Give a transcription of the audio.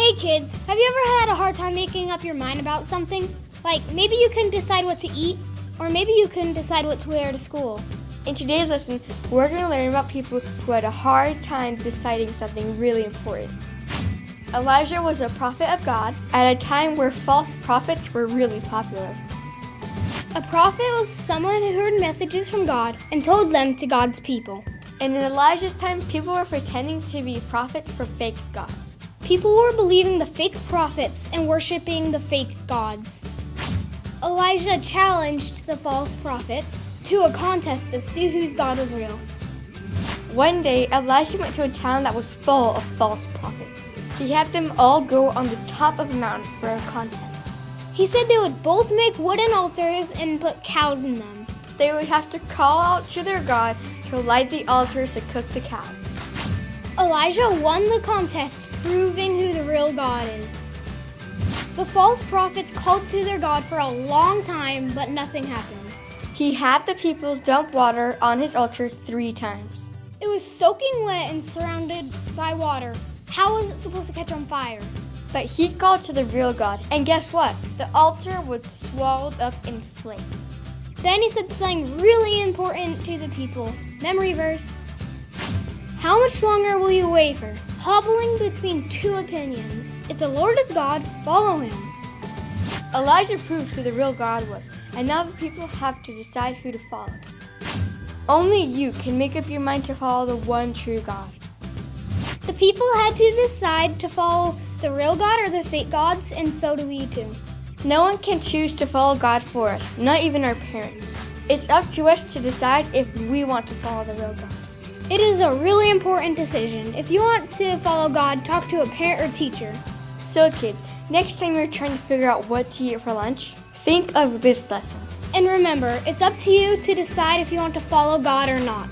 Hey kids, have you ever had a hard time making up your mind about something? Like maybe you couldn't decide what to eat, or maybe you couldn't decide what to wear to school. In today's lesson, we're going to learn about people who had a hard time deciding something really important. Elijah was a prophet of God at a time where false prophets were really popular. A prophet was someone who heard messages from God and told them to God's people. And in Elijah's time, people were pretending to be prophets for fake gods. People were believing the fake prophets and worshiping the fake gods. Elijah challenged the false prophets to a contest to see whose God was real. One day, Elijah went to a town that was full of false prophets. He had them all go on the top of a mountain for a contest. He said they would both make wooden altars and put cows in them. They would have to call out to their God to light the altars to cook the cow. Elijah won the contest, proving who the real God is. The false prophets called to their God for a long time, but nothing happened. He had the people dump water on his altar 3 times. It was soaking wet and surrounded by water. How was it supposed to catch on fire? But he called to the real God, and guess what? The altar was swallowed up in flames. Then he said something really important to the people. Memory verse. How much longer will you waver, hobbling between 2 opinions? If the Lord is God, follow him. Elijah proved who the real God was, and now the people have to decide who to follow. Only you can make up your mind to follow the one true God. The people had to decide to follow the real God or the fake gods, and so do we too. No one can choose to follow God for us, not even our parents. It's up to us to decide if we want to follow the real God. It is a really important decision. If you want to follow God, talk to a parent or teacher. So kids, next time you're trying to figure out what to eat for lunch, think of this lesson. And remember, it's up to you to decide if you want to follow God or not.